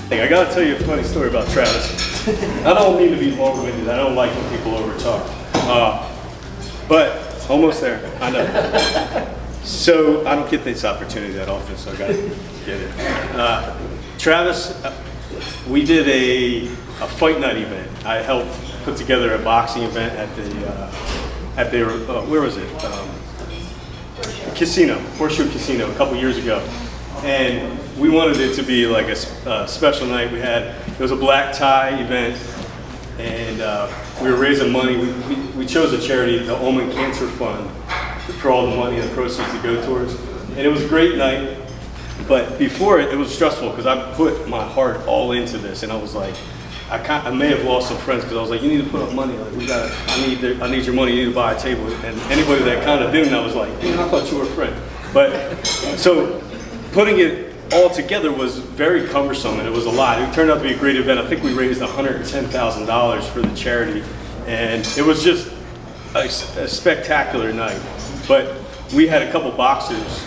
Hey, I gotta tell you a funny story about Travis. I don't mean to be long-winded. I don't like when people overtalk. But almost there. I know. So I don't get this opportunity that often, so I gotta get it. Travis, we did a fight night event. I helped put together a boxing event at the where was it? Casino, Horseshoe Casino, a couple years ago. And we wanted it to be like a special night. It was a black tie event, and we were raising money. We chose a charity, the Owen Cancer Fund, for all the money and the proceeds to go towards. And it was a great night, but before it was stressful because I put my heart all into this, and I was like, I may have lost some friends because I was like, you need to put up money. Like I need your money. You need to buy a table. And anybody that kind of didn't, I was like, man, I thought you were a friend. But so putting it all together was very cumbersome, and it was a lot. It turned out to be a great event. I think we raised $110,000 for the charity, and it was just a spectacular night. But we had a couple boxers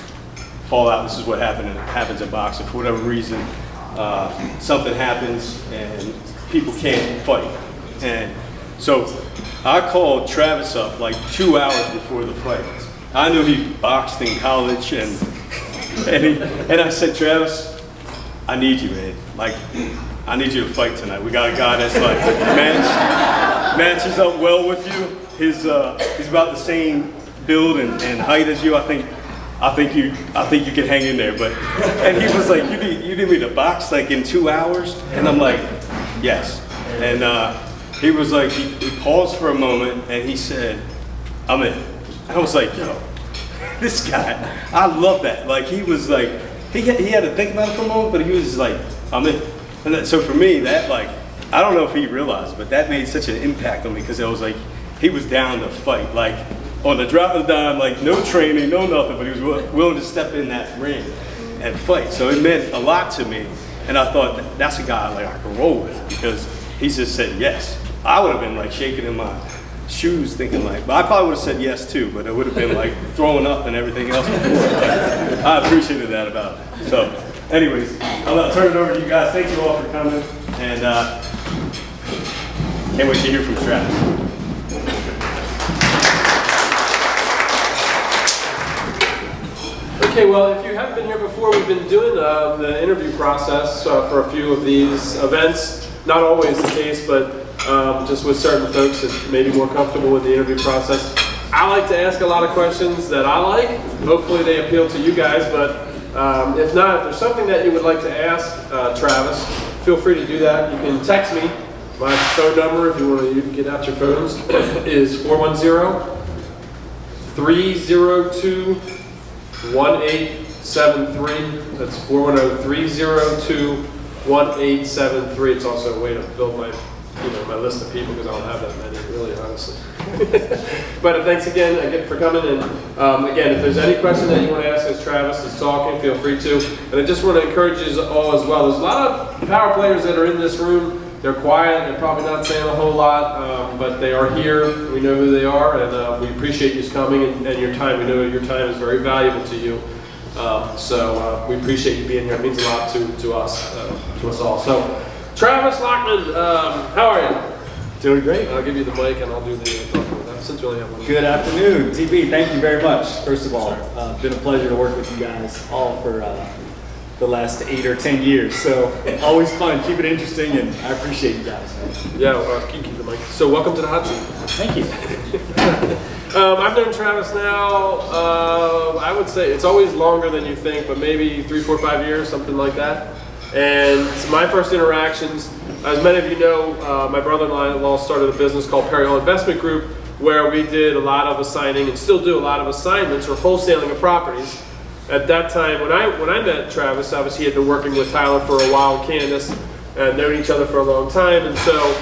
fall out. This is what happens in boxing. For whatever reason, something happens, and people can't fight. And so I called Travis up like 2 hours before the fight. I knew he boxed in college, and I said, Travis, I need you, man. Like, I need you to fight tonight. We got a guy that's like matches up well with you. He's about the same build and height as you. I think you can hang in there. And he was like, you need me to box like in 2 hours? And I'm like, yes. And he was like, he paused for a moment and he said, I'm in. And I was like, yo, this guy, I love that. Like, he was like, he had to think about it for a moment, but he was like, I'm in. And so for me, that, like, I don't know if he realized, but that made such an impact on me because it was like, he was down to fight. Like, on the drop of the dime, like no training, no nothing, but he was willing to step in that ring and fight. So it meant a lot to me. And I thought, that's a guy like I could roll with because he just said yes. I would have been like shaking in my shoes thinking like, but I probably would have said yes too, but it would have been like throwing up and everything else before. But I appreciated that about it. So anyways, I'll turn it over to you guys. Thank you all for coming, and can't wait to hear from Travis. Okay, well, if you haven't been here before, we've been doing the interview process for a few of these events. Not always the case, but just with certain folks that may be more comfortable with the interview process. I like to ask a lot of questions that I like. Hopefully they appeal to you guys, but if not, if there's something that you would like to ask Travis, feel free to do that. You can text me. My phone number, if you want to you can get out your phones, is 410-302-1873. That's 410-302-1873. It's also a way to build my list of people because I don't have that many, really, honestly. But thanks again for coming. And again, if there's any question that you want to ask as Travis is talking, feel free to. And I just want to encourage you all as well. There's a lot of power players that are in this room. They're quiet. They're probably not saying a whole lot, but they are here. We know who they are, and we appreciate you coming and your time. We know your time is very valuable to you. So we appreciate you being here. It means a lot to us all. So, Travis Lauchman, how are you? Doing great. I'll give you the mic and I'll do the talking with that since we only have one. Good afternoon, TB. Thank you very much. First of all, been a pleasure to work with you guys all for the last 8 or 10 years. So always fun. Keep it interesting, and I appreciate you guys. Yeah, keep the mic. So welcome to the hot seat. Thank you. I've known Travis now, I would say it's always longer than you think, but maybe 3, 4, 5 years, something like that. And it's my first interactions. As many of you know, my brother-in-law started a business called Perry Investment Group, where we did a lot of assigning and still do a lot of assignments or wholesaling of properties. At that time, when I met Travis, obviously he had been working with Tyler for a while, Candace, and known each other for a long time, and so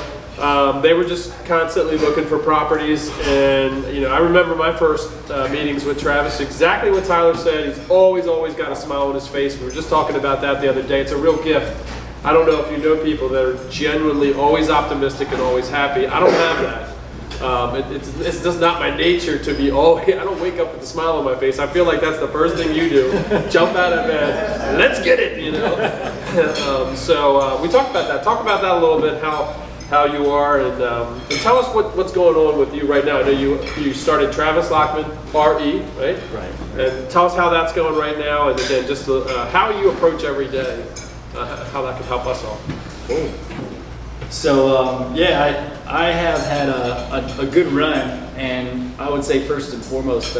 they were just constantly looking for properties. And I remember my first meetings with Travis, exactly what Tyler said. He's always got a smile on his face. We were just talking about that the other day. It's a real gift. I don't know if you know people that are genuinely always optimistic and always happy. I don't have that. It's just not my nature to be, I don't wake up with a smile on my face. I feel like that's the first thing you do. Jump out of bed, let's get it, you know. So we talked about that. Talk about that a little bit, how you are, and tell us what's going on with you right now. I know you started Travis Lauchman RE, right? Right. And tell us how that's going right now, and again, just how you approach every day, how that can help us all. Cool. So I have had a good run, and I would say first and foremost,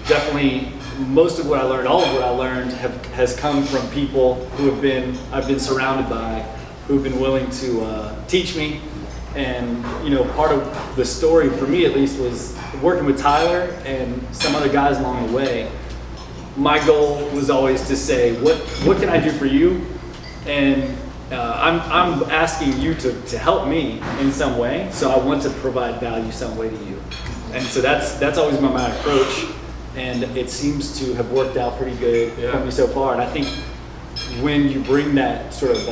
definitely most of what I learned, all of what I learned, has come from people who I've been surrounded by, who've been willing to teach me. And part of the story for me at least was working with Tyler and some other guys along the way. My goal was always to say, what can I do for you? And I'm asking you to help me in some way, so I want to provide value some way to you. And so that's always been my approach, and it seems to have worked out pretty good for me so far. And I think when you bring that sort of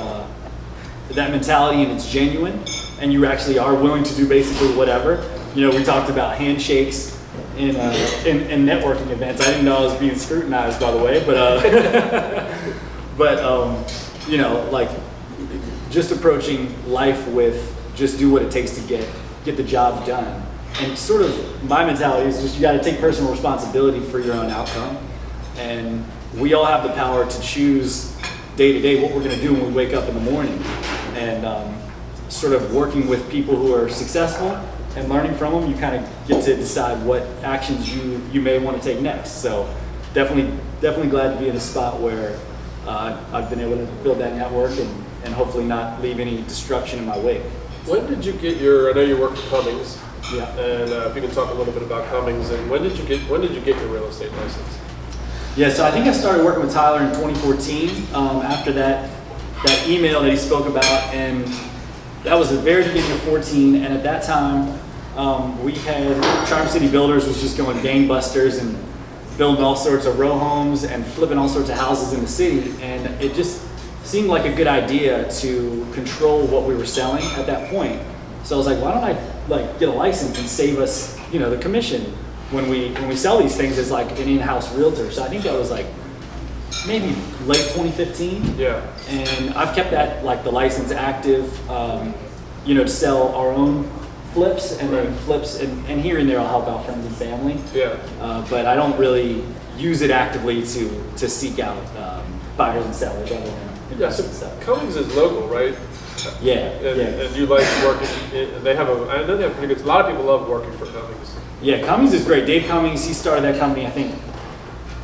that mentality and it's genuine, and you actually are willing to do basically whatever. We talked about handshakes in networking events. I didn't know I was being scrutinized, by the way, but like just approaching life with just do what it takes to get the job done. And sort of my mentality is just you got to take personal responsibility for your own outcome. And we all have the power to choose day to day what we're going to do when we wake up in the morning. And sort of working with people who are successful and learning from them, you kind of get to decide what actions you may want to take next. So definitely glad to be in a spot where I've been able to build that network and hopefully not leave any destruction in my wake. When did you get I know you work for Cummings. Yeah. And if you can talk a little bit about Cummings, and when did you get your real estate license? Yeah, so I think I started working with Tyler in 2014. After that email that he spoke about, and that was the very beginning of 14. And at that time, we had Charm City Builders was just going gangbusters and building all sorts of row homes and flipping all sorts of houses in the city. And it just seemed like a good idea to control what we were selling at that point. So I was like, why don't I get a license and save us, the commission when we sell these things as like an in-house realtor. So I think that was like maybe late 2015. Yeah. And I've kept that the license active, to sell our own flips and then flips and here and there I'll help out friends and family. Yeah. But I don't really use it actively to seek out buyers and sellers other than investment stuff. Cummings is local, right? Yeah. And you like working, I know they have pretty good, a lot of people love working for Cummings. Yeah, Cummings is great. Dave Cummings, he started that company, I think,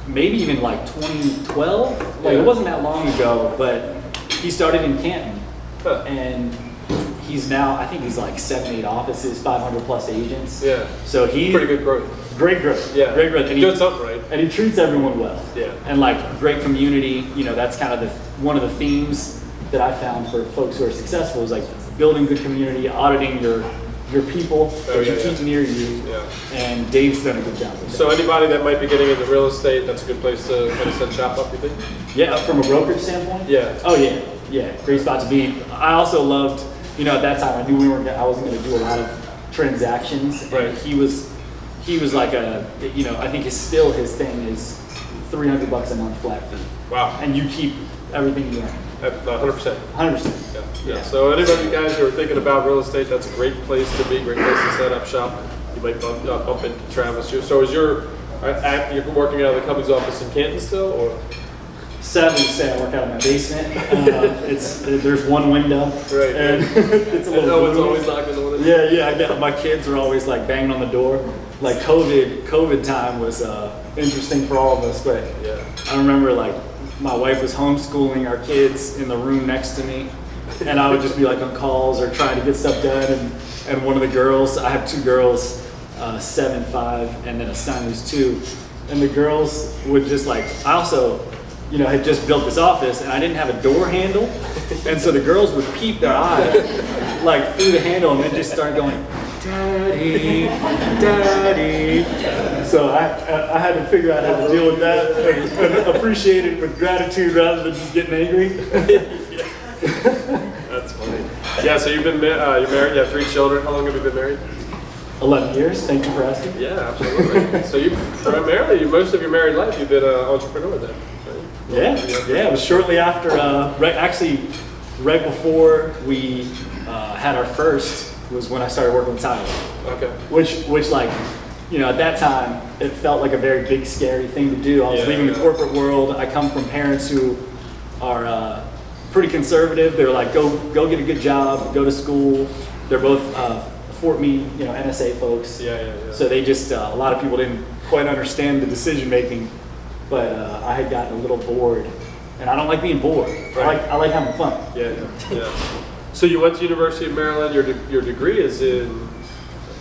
maybe even 2012. It wasn't that long ago, but he started in Canton. Huh. And he's now, I think he's 7-8 offices, 500 plus agents. Yeah. So he's pretty good growth. Great growth. Yeah. Great growth. And doing something right. And he treats everyone well. Yeah. And great community, that's kind of one of the themes that I found for folks who are successful is building good community, auditing your people that you keep near you. Yeah. And Dave's done a good job with that. So anybody that might be getting into real estate, that's a good place to kind of set shop up, you think? Yeah, from a brokerage standpoint? Yeah. Oh yeah, great spot to be. I also loved, at that time I knew I wasn't going to do a lot of transactions. Right. And he was like I think his thing is $300 a month flat fee. Wow. And you keep everything you earn. 100%. 100%. Yeah. So anybody guys who are thinking about real estate, that's a great place to be, great place to set up shop. You might bump into Travis. So is you're working out of the Cummings office in Canton still, or? Sadly to say, I work out of my basement. There's one window. Right. And it's a little. It's always knocking on it. Yeah. My kids are always banging on the door. COVID time was interesting for all of us, but yeah. I remember my wife was homeschooling our kids in the room next to me, and I would just be on calls or trying to get stuff done, and one of the girls, I have two girls, 7, 5, and then a son who's 2, and the girls would just I also had just built this office and I didn't have a door handle, and so the girls would peep their eye through the handle and then just start going, Daddy, Daddy. So I had to figure out how to deal with that and appreciate it with gratitude rather than just getting angry. That's funny. Yeah, so you're married, you have 3 children. How long have you been married? 11 years. Thank you for asking. Yeah, absolutely. So most of your married life, you've been an entrepreneur then, right? Yeah. It was shortly after, right before we had our first was when I started working with Tyler. Okay. Which like, at that time, it felt like a very big, scary thing to do. I was leaving the corporate world. I come from parents who are pretty conservative. They were like, go get a good job, go to school. They're both Fort Meade, NSA folks. Yeah. So they just, a lot of people didn't quite understand the decision making, but I had gotten a little bored, and I don't like being bored. Right. I like having fun. Yeah. So you went to University of Maryland. Your degree is in.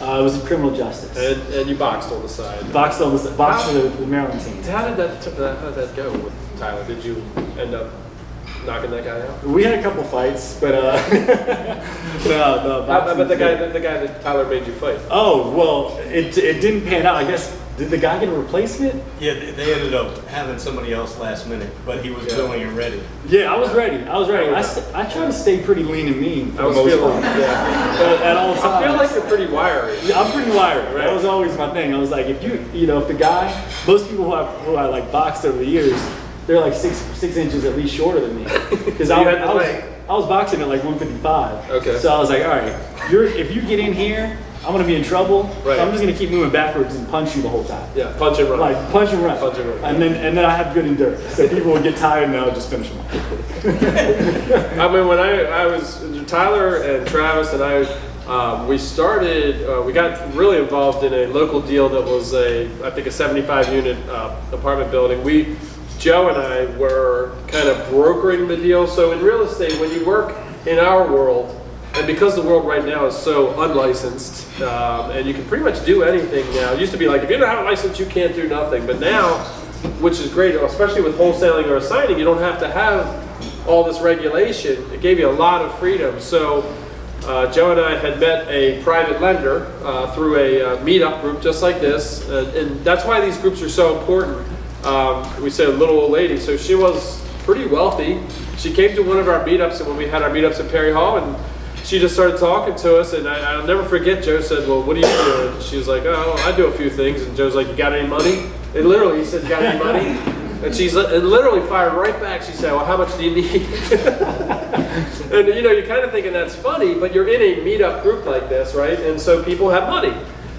It was in criminal justice. And you boxed on the side. Boxed for the Maryland team. How did that go with Tyler? Did you end up knocking that guy out? We had a couple fights, but How about the guy that Tyler made you fight? Oh well, it didn't pan out. I guess did the guy get a replacement? Yeah, they ended up having somebody else last minute, but he was willing and ready. Yeah, I was ready. I try to stay pretty lean and mean for I was the most feeling, part. yeah. At all times. I feel like you're pretty wiry. Yeah, I'm pretty wired. Right. That was always my thing. I was like, if if the guy, most people who I like boxed over the years, they're like 6 inches at least shorter than me. Because I was boxing at like 155. Okay. So I was like, all right, if you get in here, I'm gonna be in trouble. Right. So I'm just gonna keep moving backwards and punch you the whole time. Yeah, punch and run. Like punch and run. Punch and run. And then I have good endurance. So people would get tired and I would just finish them off. I mean, when I was Tyler and Travis and I, we got really involved in a local deal that was I think a 75 unit apartment building. Joe and I were kind of brokering the deal. So in real estate, when you work in our world, and because the world right now is so unlicensed, and you can pretty much do anything now. It used to be like, if you don't have a license, you can't do nothing. But now, which is great, especially with wholesaling or assigning, you don't have to have all this regulation. It gave you a lot of freedom. So Joe and I had met a private lender through a Meetup group just like this. And that's why these groups are so important. We said a little old lady, so she was pretty wealthy. She came to one of our meetups, and when we had our meetups at Perry Hall, and she just started talking to us, and I'll never forget, Joe said, well, what do you do? And she was like, oh, I do a few things. And Joe's like, you got any money? And literally, he said, you got any money? And she's literally fired right back. She said, well, how much do you need? And you're kind of thinking that's funny, but you're in a meetup group like this, right? And so people have money.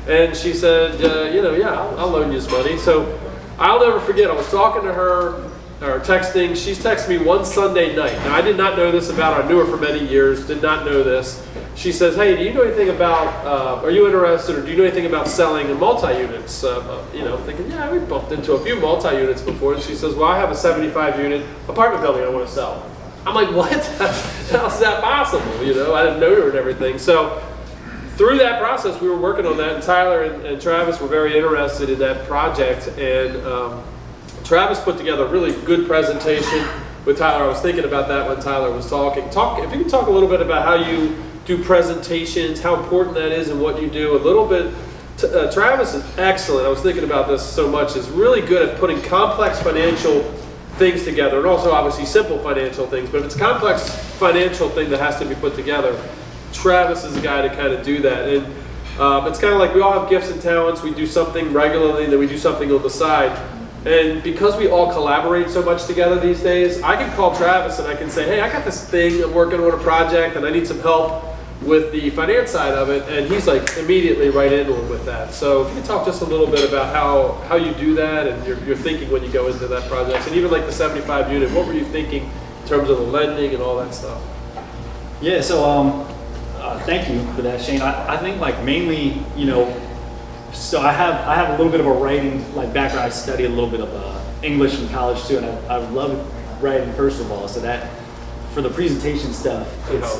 And she said, I'll loan you some money. So I'll never forget, I was talking to her, or texting. She's texted me one Sunday night. Now, I did not know this about her. I knew her for many years, did not know this. She says, hey, do you know anything about, are you interested, or do you know anything about selling in multi-units? Thinking, yeah, we bumped into a few multi-units before. And she says, well, I have a 75-unit apartment building I want to sell. I'm like, what? How is that possible? I didn't know her and everything. So through that process, we were working on that, and Tyler and Travis were very interested in that project. And Travis put together a really good presentation with Tyler. I was thinking about that when Tyler was talking. If you could talk a little bit about how you do presentations, how important that is and what you do a little bit. Travis is excellent. I was thinking about this so much. Is really good at putting complex financial things together, and also obviously simple financial things. But if it's a complex financial thing that has to be put together, Travis is the guy to kind of do that. And it's kind of like we all have gifts and talents. We do something regularly, then we do something on the side. And because we all collaborate so much together these days, I can call Travis and I can say, hey, I got this thing, I'm working on a project and I need some help with the finance side of it. And he's like immediately right into it with that. So if you can talk just a little bit about how you do that and your thinking when you go into that project. And even like the 75 unit, what were you thinking in terms of the lending and all that stuff? Yeah, so thank you for that, Shane. I think like mainly, so I have a little bit of a writing background. I studied a little bit of English in college too, and I love writing first of all. So that for the presentation stuff,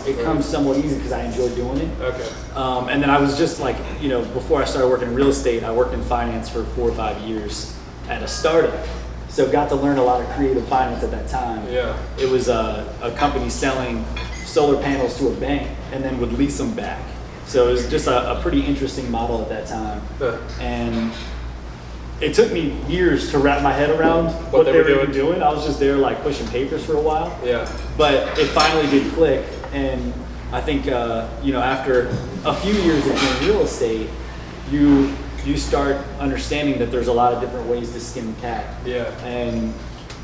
it comes somewhat easy because I enjoy doing it. Okay. And then I was just like, before I started working in real estate, I worked in finance for 4 or 5 years at a startup. So got to learn a lot of creative finance at that time. Yeah. It was a company selling solar panels to a bank and then would lease them back. So it was just a pretty interesting model at that time. And it took me years to wrap my head around what they were doing. I was just there pushing papers for a while. Yeah. But it finally did click. And I think, after a few years of doing real estate, you start understanding that there's a lot of different ways to skin the cat. Yeah. And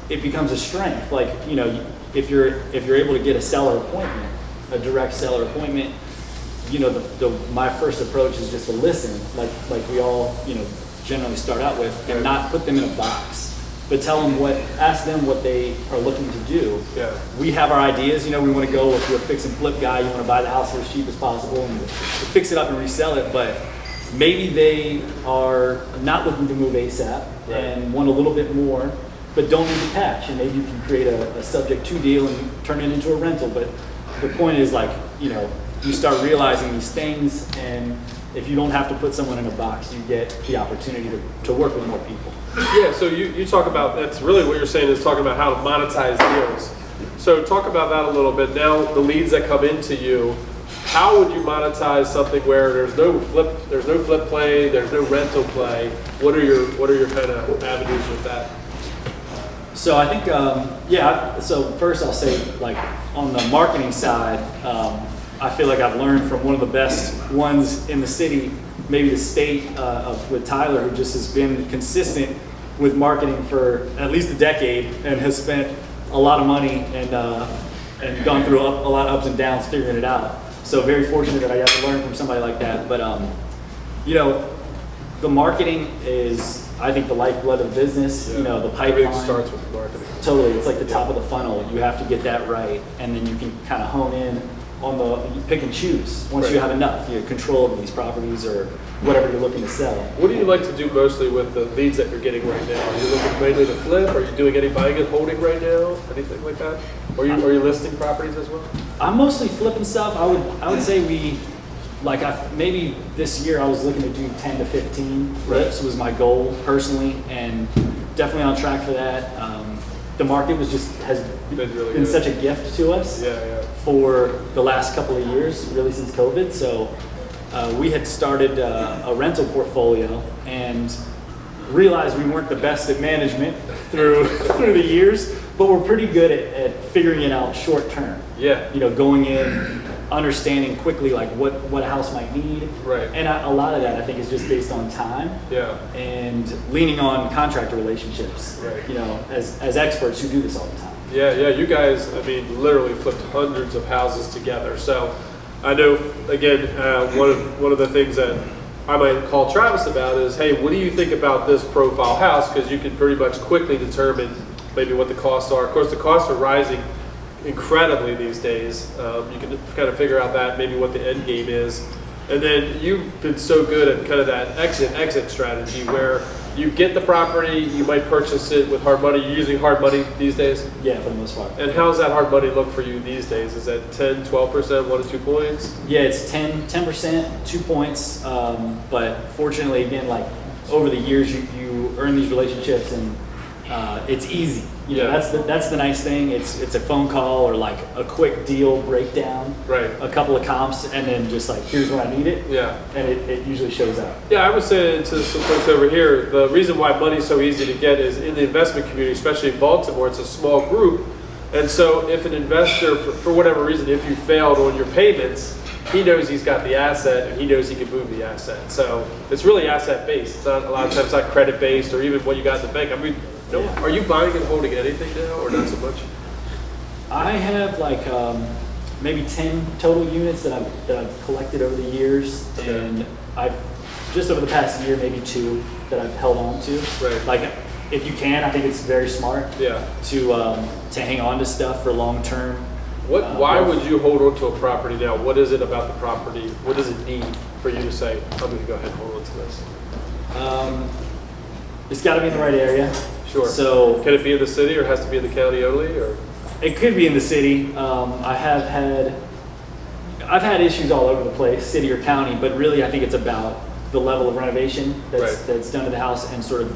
it becomes a strength. Like, you know, if you're able to get a seller appointment, a direct seller appointment, you know, my first approach is just to listen, like we all, you know, generally start out with, and not put them in a box, but ask them what they are looking to do. Yeah. We have our ideas, you know, we want to go, if you're a fix and flip guy, you want to buy the house for as cheap as possible and fix it up and resell it, but maybe they are not looking to move ASAP and want a little bit more, but don't need the cash, and maybe you can create a subject to deal and turn it into a rental. But the point is, like, you know, you start realizing these things, and if you don't have to put someone in a box, you get the opportunity to work with more people. Yeah, so you talk about, that's really what you're saying, is talking about how to monetize deals. So talk about that a little bit. Now, the leads that come into you, how would you monetize something where there's no flip play, there's no rental play? What are your kind of avenues with that? So I think, so first I'll say, like, on the marketing side, I feel like I've learned from one of the best ones in the city, maybe the state, with Tyler, who just has been consistent with marketing for at least a decade and has spent a lot of money and gone through a lot of ups and downs figuring it out. So very fortunate that I got to learn from somebody like that. But, you know, the marketing is, I think, the lifeblood of business. You know, the pipeline. Everything starts with marketing. Totally, it's like the top of the funnel. You have to get that right, and then you can kind of hone in on you pick and choose once you have enough. You have control over these properties or whatever you're looking to sell. What do you like to do mostly with the leads that you're getting right now? Are you looking mainly to flip? Are you doing any buying and holding right now? Anything like that? Are you listing properties as well? I'm mostly flipping stuff. I would say maybe this year I was looking to do 10 to 15 flips was my goal personally, and definitely on track for that. The market has been such a gift to us for the last couple of years, really since COVID. So we had started a rental portfolio and realized we weren't the best at management through the years, but we're pretty good at figuring it out short term. Yeah. You know, going in, understanding quickly like what a house might need. Right. And a lot of that I think is just based on time. Yeah. And leaning on contractor relationships. Right. You know, as experts who do this all the time. Yeah, you guys, I mean, literally flipped hundreds of houses together. So I know, again, one of the things that I might call Travis about is, hey, what do you think about this profile house? Because you can pretty much quickly determine maybe what the costs are. Of course, the costs are rising incredibly these days. You can kind of figure out that maybe what the end game is. And then you've been so good at kind of that exit strategy where you get the property, you might purchase it with hard money. You're using hard money these days? Yeah, for the most part. And how's that hard money look for you these days? Is that 10, 12%, 1 to 2 points? Yeah, it's 10%, 2 points. But fortunately, again, like over the years, you earn these relationships, and it's easy. You know, that's the nice thing. It's a phone call or like a quick deal breakdown, right? A couple of comps, and then just like, here's when I need it. Yeah. And it usually shows up. Yeah, I would say to some folks over here, the reason why money's so easy to get is in the investment community, especially in Baltimore, it's a small group. And so if an investor, for whatever reason, if you failed on your payments, he knows he's got the asset and he knows he can move the asset. So it's really asset based. It's not a lot of times not credit based or even what you got in the bank. I mean, no, are you buying and holding anything now, or not so much? I have like maybe 10 total units that I've collected over the years, and I've just over the past year maybe 2 that I've held on to. Right. Like, if you can, I think it's very smart. Yeah. To hang on to stuff for long term. Why would you hold on to a property now? What is it about the property? What does it need for you to say, I'm going to go ahead and hold on to this? It's got to be in the right area. Sure. So can it be in the city, or has to be in the county only, or? It could be in the city. I've had issues all over the place, city or county, but really I think it's about the level of renovation that's done to the house and sort of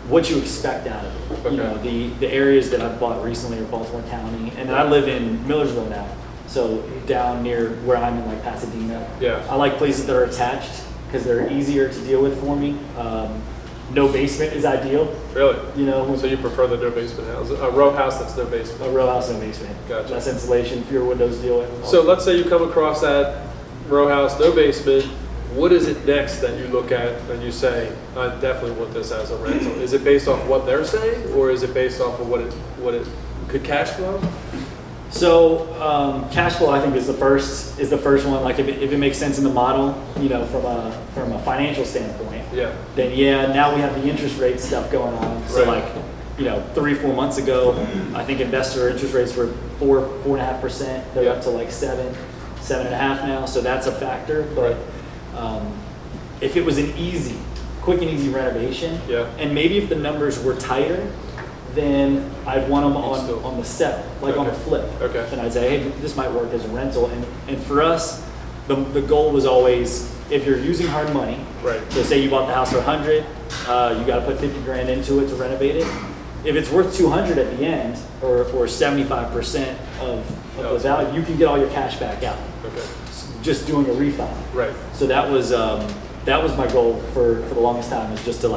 what you expect out of it. Okay. You know, the areas that I've bought recently are Baltimore County, and I live in Millersville now, so down near where I'm in, like Pasadena. Yeah. I like places that are attached because they're easier to deal with for me. No basement is ideal. Really? You know. So you prefer the no basement house, a row house that's no basement? A row house, no basement. Gotcha. Less insulation, fewer windows to deal with. So let's say you come across that row house, no basement. what is it next that you look at and you say, I definitely want this as a rental? Is it based off what they're saying, or is it based off of what it could cash flow? So cash flow, I think, is the first one. Like if it makes sense in the model, from a financial standpoint. Yeah. Then now we have the interest rate stuff going on. So Right. 3-4 months ago, I think investor interest rates were 4.5%. They're Yeah. up to like 7.5 now. So that's a factor. But if it was an quick and easy renovation, Yeah. and maybe if the numbers were tighter, then I'd want them on the sell, like on Okay. the flip. Okay. And I'd say, hey, this might work as a rental. And for us, the goal was always, if you're using hard money, Right. so say you bought the house for 100, you got to put 50 grand into it to renovate it. If it's worth 200 at the end, or 75% of the value, you can get all your cash back out. Okay. Just doing a refi. Right. So that was my goal for the longest time, is just to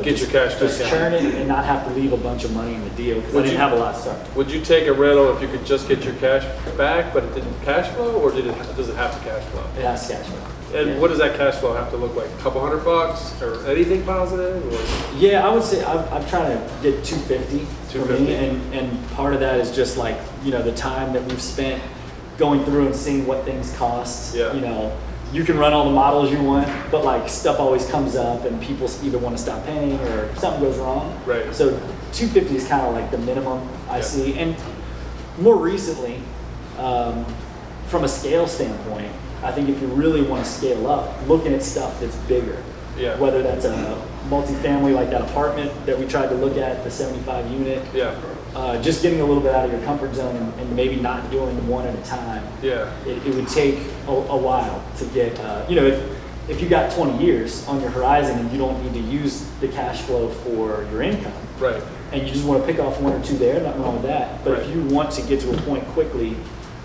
Get your cash just back out. churn it and not have to leave a bunch of money in the deal, because I Would didn't you- have a lot to start. Would you take a rental if you could just get your cash back, but it didn't cash flow, or does it have to cash flow? It has cash flow. And Yeah. what does that cash flow have to look like? A couple $100 or anything positive? Or? Yeah, I would say I'm trying to get 250 for me, 250. and part of that is just like the time that we've spent going through and seeing what things cost. Yeah. You can run all the models you want, but like stuff always comes up, and people either want to stop paying or something goes wrong. Right. So 250 is kind of like the minimum I Yeah. see, and more recently, from a scale standpoint, I think if you really want to scale up, looking at stuff that's bigger. Yeah. Whether that's a multifamily like that apartment that we tried to look at, the 75 unit. Yeah. Just getting a little bit out of your comfort zone, and maybe not doing one at a time. Yeah. It would take a while to get, if you got 20 years on your horizon and you don't need to use the cash flow for your income, Right. and you just want to pick off one or two there, nothing wrong with that. But Right. if you want to get to a point quickly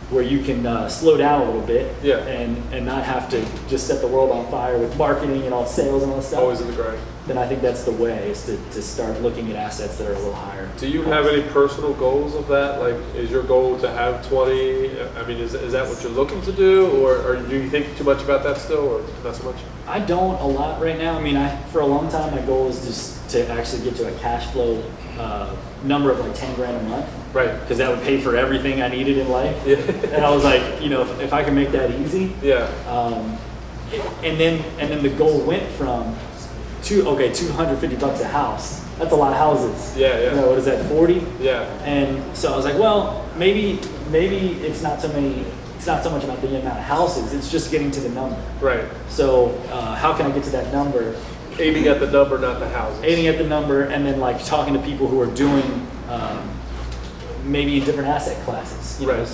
where you can slow down a little bit, Yeah. and not have to just set the world on fire with marketing and all sales and all that stuff, Always in the grind. then I think that's the way, is to start looking at assets that are a little higher. Do you have any personal goals of that? Like, is your goal to have 20? I mean, is that what you're looking to do, or do you think too much about that still, or not so much? I don't a lot right now. I mean, for a long time, my goal was just to actually get to a cash flow number of like 10 grand a month. Right. Because that would pay for everything I needed in life. Yeah. And I was like, if I can make that easy. Yeah. And then the goal went from $250 a house. That's a lot of houses. Yeah. What is that, 40? Yeah. And so I was like, well, maybe it's not so much about the amount of houses, it's just getting to the number. Right. So how can I get to that number? Aiming at the number, not the houses. Aiming at the number, and then like talking to people who are doing maybe in different asset classes. Right.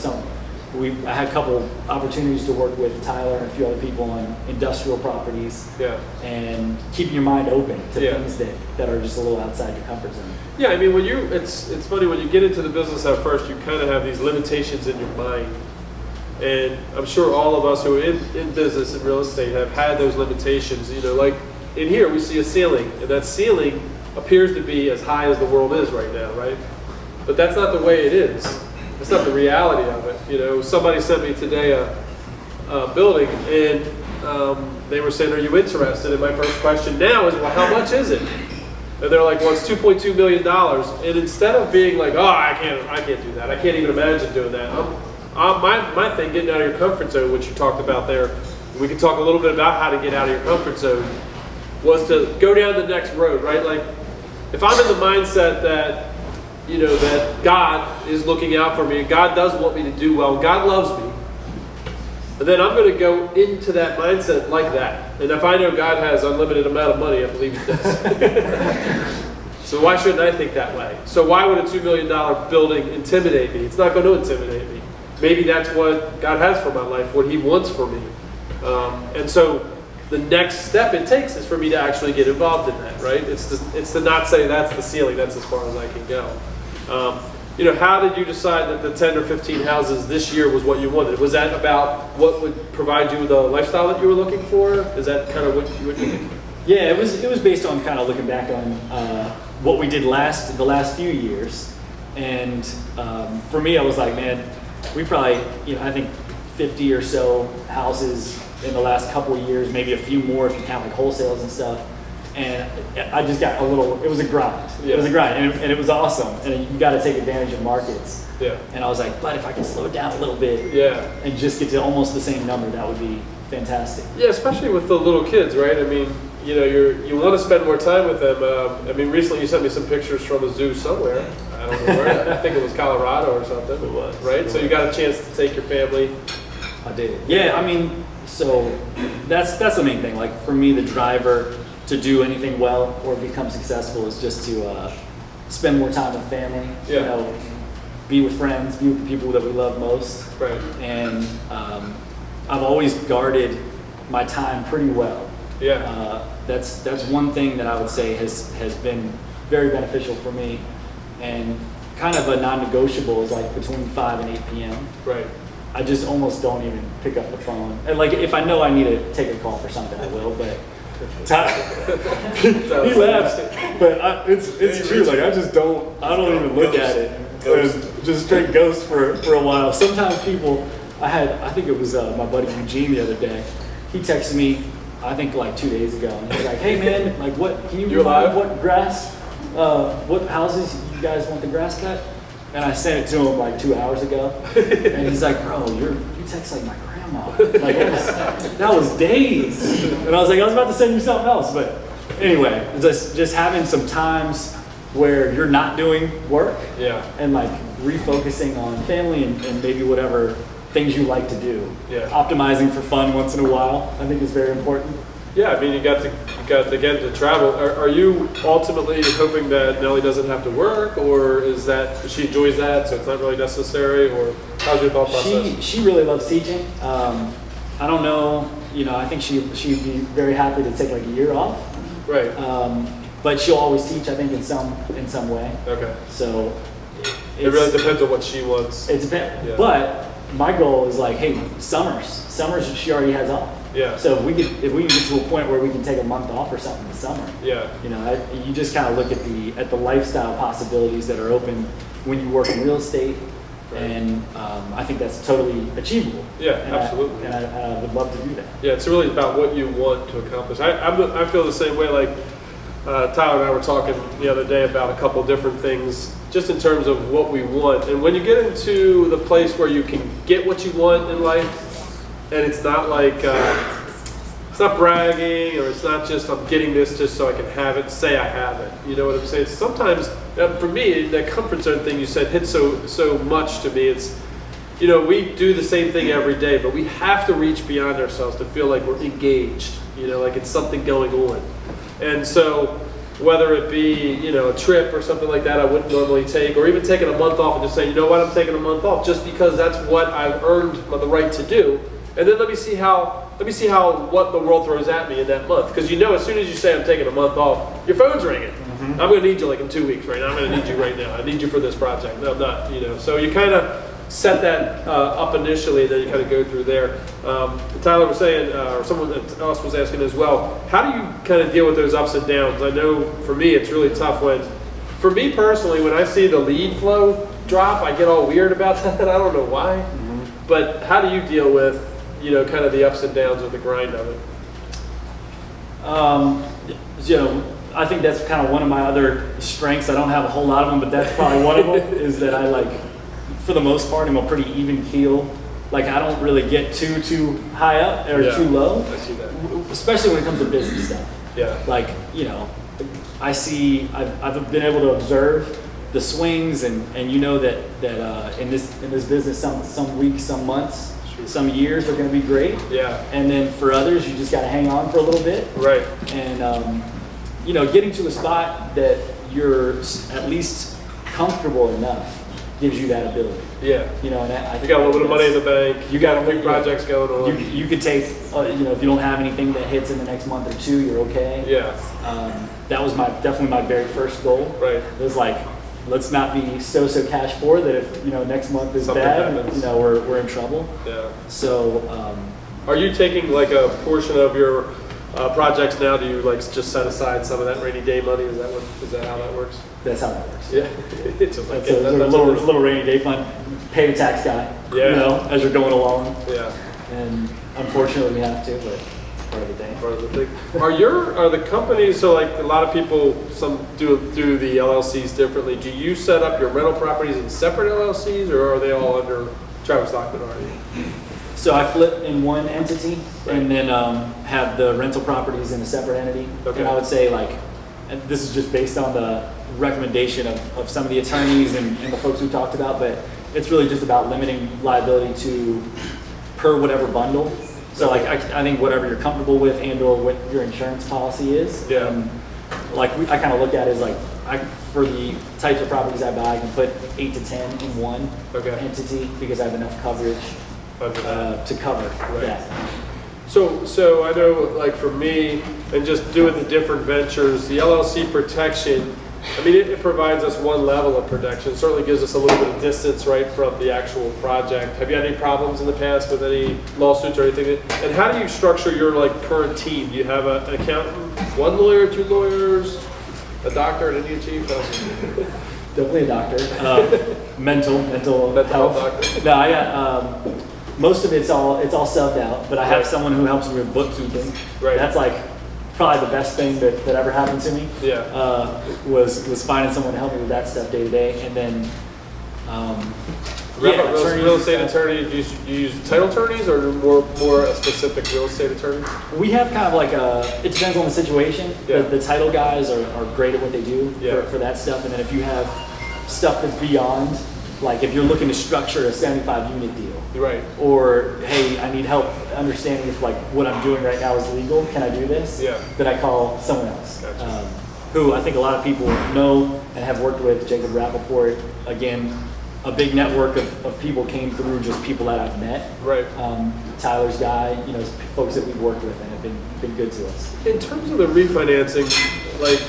I had a couple opportunities to work with Tyler and a few other people on industrial properties. Yeah. And keeping your mind open to Yeah. things that are just a little outside your comfort zone. Yeah, I mean, it's funny, when you get into the business at first, you kind of have these limitations in your mind. And I'm sure all of us who are in business and real estate have had those limitations. Like in here, we see a ceiling, and that ceiling appears to be as high as the world is right now, right? But that's not the way it is. It's not the reality of it. Somebody sent me today a building, and they were saying, are you interested? And my first question now is, well, how much is it? And they're like, well, it's $2.2 million. And instead of being like, oh, I can't do that. I can't even imagine doing that. My thing, getting out of your comfort zone, which you talked about there, we can talk a little bit about how to get out of your comfort zone, was to go down the next road, right? Like, if I'm in the mindset that, that God is looking out for me, and God does want me to do well, and God loves me, and then I'm going to go into that mindset like that. And if I know God has unlimited amount of money, I believe He does. So why shouldn't I think that way? So why would a $2 million building intimidate me? It's not going to intimidate me. Maybe that's what God has for my life, what He wants for me. And so the next step it takes is for me to actually get involved in that, right? It's to not say that's the ceiling, that's as far as I can go. How did you decide that the 10 or 15 houses this year was what you wanted? Was that about what would provide you the lifestyle that you were looking for? Is that kind of what you think? Yeah, it was based on kind of looking back on what we did the last few years, and for me, I was like, man, we probably, I think 50 or so houses in the last couple of years, maybe a few more if you count like wholesales and stuff. And I just got a little, it was a grind. Yeah. It was a grind, and it was awesome. And you got to take advantage of markets. Yeah. And I was like, but if I can slow it down a little bit Yeah. and just get to almost the same number, that would be fantastic. Yeah, especially with the little kids, right? I mean, you know, you want to spend more time with them. I mean, recently you sent me some pictures from a zoo somewhere. I don't know where. I think it was Colorado or something. It was. Right? So you got a chance to take your family. I did. Yeah, I mean, so that's the main thing. Like for me, the driver to do anything well or become successful is just to spend more time with family. Yeah. You know, be with friends, be with the people that we love most. Right. And I've always guarded my time pretty well. Yeah. That's one thing that I would say has been very beneficial for me, and kind of a non-negotiable is like between 5 and 8 p.m. Right. I just almost don't even pick up the phone. And like if I know I need to take a call for something, I will. But he laughs, but it's true. Like I don't even look at it. Just straight ghost for a while. Sometimes people, I think it was my buddy Eugene the other day. He texted me, I think like 2 days ago, and he was like, "Hey man, like what? Can you remind what grass, what houses you guys want the grass cut?" And I sent it to him like 2 hours ago, and he's like, "Bro, you text like my grandma. Like that was days." And I was like, "I was about to send you something else," but anyway, just having some times where you're not doing work, Yeah. and like refocusing on family and maybe whatever things you like to do. Yeah. Optimizing for fun once in a while, I think is very important. Yeah, I mean, you got to get to travel. Are you ultimately hoping that Nellie doesn't have to work, or is that she enjoys that, so it's not really necessary, or how's your thought process? She really loves teaching. I don't know, you know, I think she'd be very happy to take like a year off. Right. But she'll always teach, I think, in some way. Okay. So It really depends on what she wants. It depends. Yeah. But my goal is like, hey, summers she already has off. Yeah. So if we can get to a point where we can take a month off or something in the summer. Yeah. You know, you just kind of look at the lifestyle possibilities that are open when you work in real estate, Right. and I think that's totally achievable. Yeah, And absolutely. I would love to do that. Yeah, it's really about what you want to accomplish. I feel the same way. Like Tyler and I were talking the other day about a couple different things, just in terms of what we want. And when you get into the place where you can get what you want in life, and it's not like it's not bragging, or it's not just I'm getting this just so I can have it, say I have it. You know what I'm saying? Sometimes, for me, that comfort zone thing you said hits so much to me. It's, you know, we do the same thing every day, but we have to reach beyond ourselves to feel like we're engaged. You know, like it's something going on. And so, whether it be, you know, a trip or something like that I wouldn't normally take, or even taking a month off and just saying, you know what, I'm taking a month off just because that's what I've earned the right to do. And then let me see how what the world throws at me in that month. Because you know, as soon as you say I'm taking a month off, your phone's ringing. Mm-hmm. I'm going to need you like in 2 weeks right now. I'm going to need you right now. I need you for this project. No, I'm not. You know, so you kind of set that up initially, then you kind of go through there. Tyler was saying, or someone else was asking as well, how do you kind of deal with those ups and downs? I know for me it's really tough for me personally, when I see the lead flow drop, I get all weird about that. I don't know why. Mm-hmm. But how do you deal with, you know, kind of the ups and downs of the grind of it? You know, I think that's kind of one of my other strengths. I don't have a whole lot of them, but that's probably one of them, is that I like, for the most part, I'm a pretty even keel. Like I don't really get too high up or too low. I see that. Especially when it comes to business stuff. Yeah. Like, you know, I've been able to observe the swings, and you know that in this business, some weeks, some months, some years are going to be great. Yeah. And then for others, you just got to hang on for a little bit. Right. And you know, getting to a spot that you're at least comfortable enough gives you that ability. Yeah. You know, and I you got a little bit of money in the bank. You got a few projects going on. You could take, you know, if you don't have anything that hits in the next month or two, you're okay. Yeah. That was definitely my very first goal. Right. It was like, let's not be so cash poor that if, you know, next month is Something bad, happens. you know, we're in trouble. Yeah. So. Are you taking like a portion of your projects now? Do you like just set aside some of that rainy day money? Is that how that works? That's how that works. Yeah. It's like, that's a little rainy day fund. Pay the tax guy. Yeah. You know, as you're going along. Yeah. and unfortunately we have to, but it's part of the thing. Part of the thing. Are the companies, so like a lot of people, some do the LLCs differently. Do you set up your rental properties in separate LLCs, or are they all under Travis Lauchman already? So I flip in one entity and then have the rental properties in a separate entity. Okay. And I would say like, and this is just based on the recommendation of some of the attorneys and the folks we talked about, but it's really just about limiting liability to per whatever bundle. So like I think whatever you're comfortable with and or what your insurance policy is. Yeah. And like I kind of look at it as like for the types of properties I buy, I can put 8 to 10 in one entity because I have enough coverage to cover that. So I know, like for me, and just doing the different ventures, the LLC protection, I mean, it provides us one level of protection. It certainly gives us a little bit of distance, right, from the actual project. Have you had any problems in the past with any lawsuits or anything? And how do you structure your like current team? Do you have an accountant, one lawyer, two lawyers, a doctor, an Indian chief? Definitely a doctor. Mental health doctor. No, I got most of it's all subbed out, but I have someone who helps me with bookkeeping. Right. That's like probably the best thing that ever happened to me. Yeah. Was finding someone to help me with that stuff day to day, and then real estate attorney. Do you use title attorneys or more a specific real estate attorney? We have kind of like it depends on the situation. Yeah. The title guys are great at what they do for that stuff, and then if you have stuff that's beyond, like if you're looking to structure a 75 unit deal, right? Or hey, I need help understanding if like what I'm doing right now is legal. Can I do this? Yeah. Then I call someone else, Gotcha. who I think a lot of people know and have worked with. Jacob Rappaport, again, a big network of people came through just people that I've met. Right. Tyler's guy, folks that we've worked with and have been good to us. In terms of the refinancing, like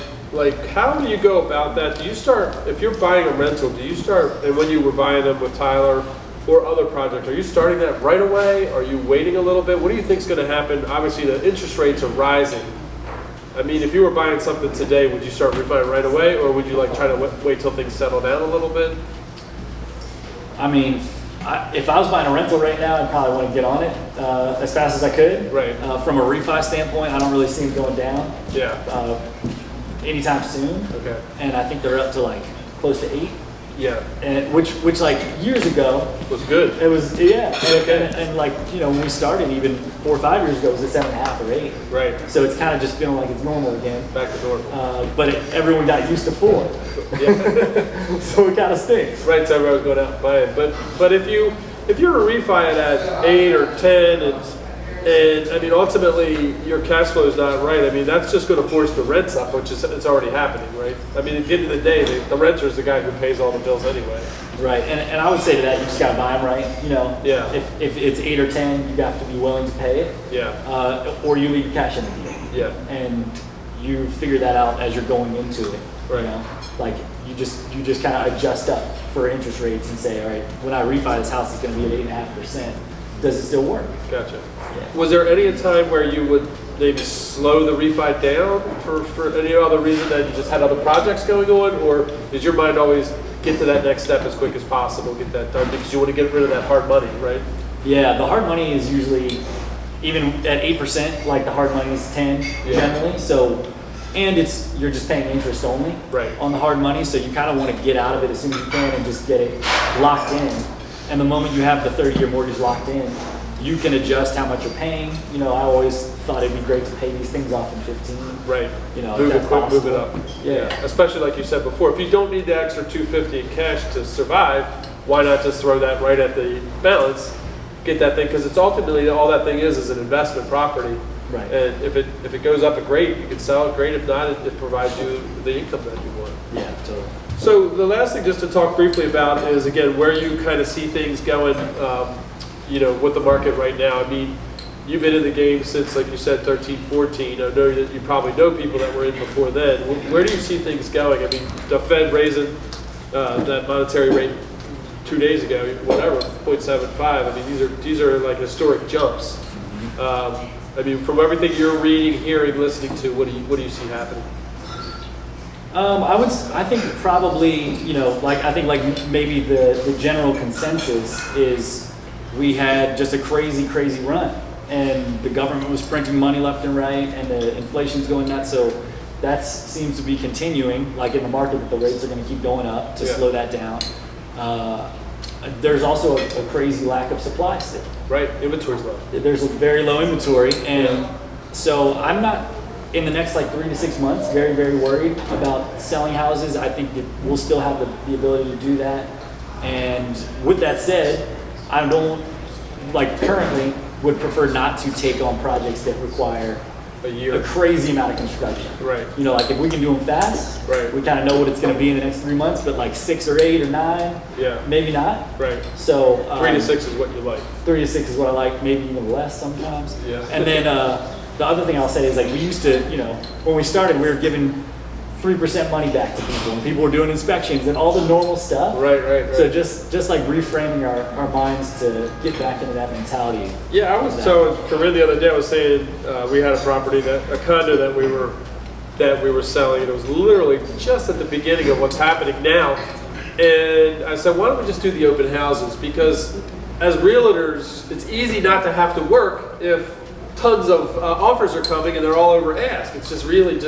how do you go about that? Do you start, if you're buying a rental, do you start, and when you were buying them with Tyler or other projects, are you starting that right away? Are you waiting a little bit? What do you think is going to happen? Obviously, the interest rates are rising. I mean, if you were buying something today, would you start refining right away, or would you like try to wait till things settle down a little bit? I mean, if I was buying a rental right now, I'd probably want to get on it as fast as I could. Right. From a refi standpoint, I don't really see them going down. Yeah. Anytime soon. Okay. And I think they're up to like close to 8. Yeah. And which like years ago was good. It was and like when we started even 4 or 5 years ago it was at 7.5 or 8. Right. So it's kind of just feeling like it's normal again. Back to normal. But everyone got used to 4. Yeah. So it kind of stinks. Right. So everyone was going out and buying. But if you're a refi at 8 or 10 and I mean, ultimately, your cash flow is not right. I mean, that's just going to force the rents up, which is it's already happening, right? I mean, at the end of the day, the renter is the guy who pays all the bills anyway. Right, and I would say to that, you just got to buy them right. Yeah. If it's 8 or 10, you have to be willing to pay it. Yeah. Or you leave cash in the deal. Yeah. And you figure that out as you're going into it. Right. Like you just kind of adjust up for interest rates and say, all right, when I refi this house, it's going to be at 8.5%. Does it still work? Gotcha. Yeah. Was there any time where you would maybe slow the refi down for any other reason that you just had other projects going on, or does your mind always get to that next step as quick as possible, get that done because you want to get rid of that hard money, right? Yeah, the hard money is usually even at 8%. Like the hard money is 10 generally. So, and you're just paying interest only on the hard money. So you kind of want to get out of it as soon as you can and just get it locked in. And the moment you have the 30-year mortgage locked in, you can adjust how much you're paying. I always thought it'd be great to pay these things off in 15. Right. Move it up. Yeah. Especially like you said before, if you don't need the extra $250 in cash to survive, why not just throw that right at the balance, get that thing? Because it's ultimately all that thing is an investment property. Right. And if it goes up, great, you can sell it. Great. If not, it provides you the income that you want. Yeah, totally. So the last thing just to talk briefly about is, again, where you kind of see things going, with the market right now. I mean, you've been in the game since, like you said, 13, 14. I know that you probably know people that were in before then. Where do you see things going? I mean, the Fed raising that monetary rate 2 days ago, whatever, 0.75. I mean, these are like historic jumps. I mean, from everything you're reading, hearing, listening to, what do you see happening? I think probably, maybe the general consensus is we had just a crazy, crazy run. And the government was printing money left and right, and the inflation's going nuts. So that seems to be continuing, like in the market, that the rates are going to keep going up to slow that down. There's also a crazy lack of supply still. Right, inventory's low. There's a very low inventory, and so I'm not, in the next like 3 to 6 months, very, very worried about selling houses. I think that we'll still have the ability to do that. And with that said, I don't, like currently, would prefer not to take on projects that require a crazy amount of construction. Right. You know, like if we can do them fast, right, we kind of know what it's going to be in the next 3 months, but like 6 or 8 or 9, maybe not. Right. So 3 to 6 is what you like. 3 to 6 is what I like, maybe even less sometimes. Yeah. And then the other thing I'll say is like we used to, you know, when we started, we were giving 3% money back to people, and people were doing inspections and all the normal stuff. Right. So just like reframing our minds to get back into that mentality. Yeah, I was telling Corinne the other day, I was saying we had a property, a condo that we were selling, and it was literally just at the beginning of what's happening now. And I said, why don't we just do the open houses? Because as realtors, it's easy not to have to work if tons of offers are coming and they're all over ask. It's just really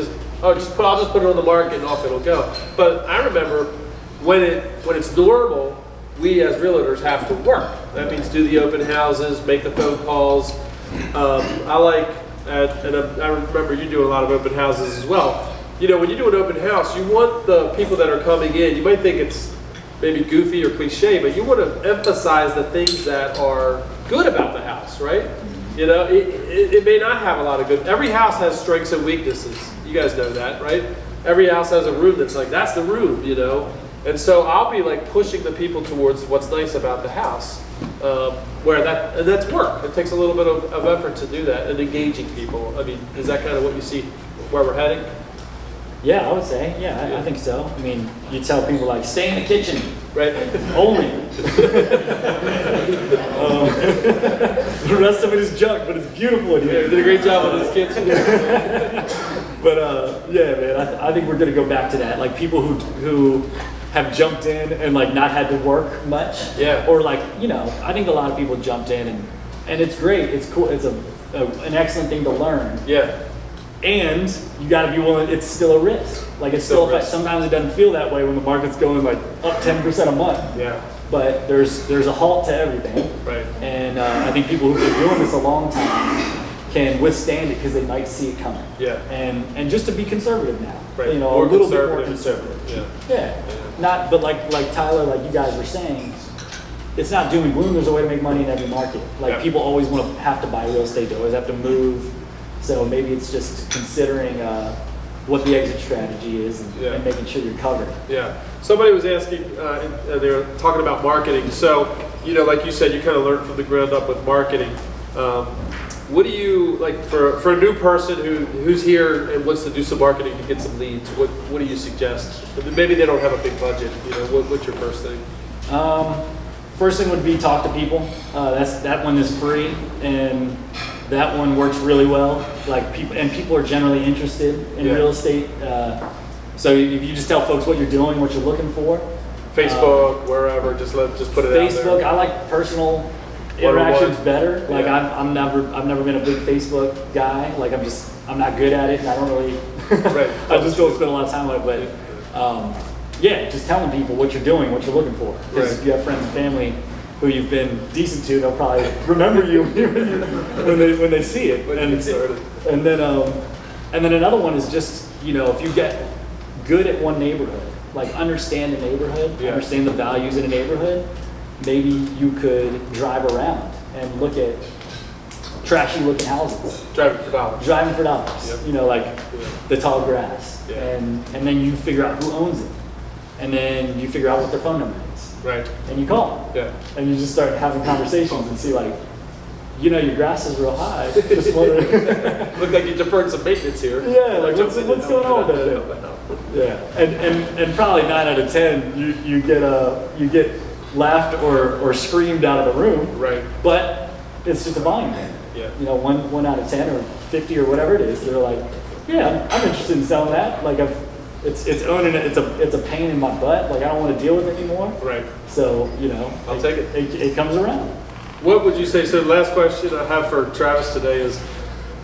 I'll just put it on the market and off it'll go. But I remember when it's normal, we as realtors have to work. That means do the open houses, make the phone calls. I remember you doing a lot of open houses as well. You know, when you do an open house, you want the people that are coming in, you might think it's maybe goofy or cliche, but you want to emphasize the things that are good about the house, right? You know, it may not have a lot of good. Every house has strengths and weaknesses. You guys know that, right? Every house has a room that's like, that's the room, you know? And so I'll be like pushing the people towards what's nice about the house, and that's work. It takes a little bit of effort to do that and engaging people. I mean, is that kind of what you see where we're heading? Yeah, I would say, I think so. I mean, you tell people like, stay in the kitchen. Right. Only. The rest of it is junk, but it's beautiful in here. Yeah, we did a great job on this kitchen. But yeah, man, I think we're gonna go back to that. Like people who have jumped in and like not had to work much. Yeah. Or like, you know, I think a lot of people jumped in and it's great. It's cool. It's an excellent thing to learn. Yeah. And you got to be willing. It's still a risk. Like it's still sometimes it doesn't feel that way when the market's going like up 10% a month. Yeah. But there's a halt to everything. Right. And I think people who've been doing this a long time can withstand it because they might see it coming. Yeah. And just to be conservative now. Right. You know, more a little bit more conservative. Yeah. Not, but like Tyler, like you guys were saying, it's not doom and gloom. There's a way to make money in every market. Like people always want to have to buy real estate. They always have to move. So maybe it's just considering what the exit strategy is and making sure you're covered. Yeah. Somebody was asking, they were talking about marketing. So, you know, like you said, you kind of learned from the ground up with marketing. What do you, like for a new person who's here and wants to do some marketing to get some leads, what do you suggest? Maybe they don't have a big budget, you know, what's your first thing? First thing would be talk to people. That one is free, and that one works really well. Like people are generally interested in real estate. So if you just tell folks what you're doing, what you're looking for, Facebook, wherever, just put it out there. Facebook, I like personal interactions better. Like I've never been a big Facebook guy. Like I'm not good at it, and I don't really. Right. I just don't spend a lot of time on it. But just telling people what you're doing, what you're looking for. Because if you have friends and family who you've been decent to, they'll probably remember you when they see it. And then another one is just, you know, if you get good at one neighborhood, like understand the neighborhood, understand the values in a neighborhood, maybe you could drive around and look at trashy looking houses. Driving for dollars. Yep. You know, like the tall grass. Yeah. And then you figure out who owns it. And then you figure out what their phone number is. Right. And you call them. Yeah. And you just start having conversations and see like, you know, your grass is real high. Just wondering. Look like you deferred some maintenance here. Yeah, like what's going on with that? Yeah. And probably 9 out of 10 you get laughed or screamed out of the room. Right. But it's just a volume thing. Yeah. You know, 1 out of 10 or 50 or whatever it is, they're like, yeah, I'm interested in selling that. Like it's owning it. It's a pain in my butt. Like I don't want to deal with it anymore. Right. So you know, I'll take it. It comes around. What would you say? So the last question I have for Travis today is,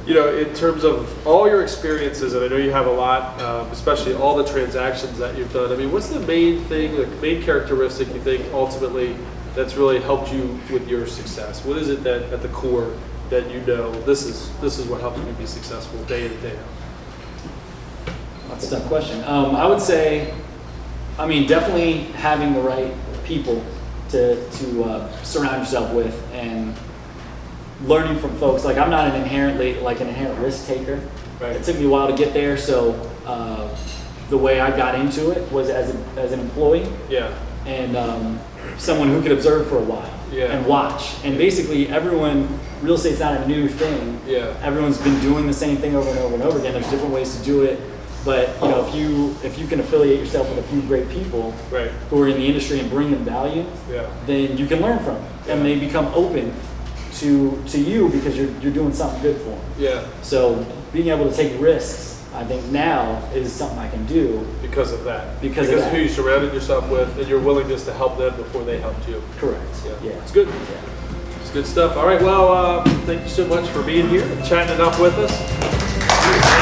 you know, in terms of all your experiences, and I know you have a lot, especially all the transactions that you've done. I mean, what's the main thing, the main characteristic you think ultimately that's really helped you with your success? What is it that at the core that you know this is what helps you be successful day in and day out? That's a tough question. I would say, I mean, definitely having the right people to surround yourself with, and learning from folks. Like, I'm not an inherent risk taker. Right. It took me a while to get there, so the way I got into it was as an employee. Yeah. And someone who could observe for a while. Yeah. And watch. And basically real estate's not a new thing. Yeah. Everyone's been doing the same thing over and over and over again. There's different ways to do it. But you know, if you can affiliate yourself with a few great people Right. who are in the industry and bring them value, Yeah. then you can learn from them. And they become open to you because you're doing something good for them. Yeah. So being able to take risks, I think now is something I can do. Because of that. Because of that. who you surrounded yourself with and your willingness to help them before they helped you. Correct. Yeah. It's good. Yeah. It's good stuff. All right. Well, thank you so much for being here and chatting it up with us.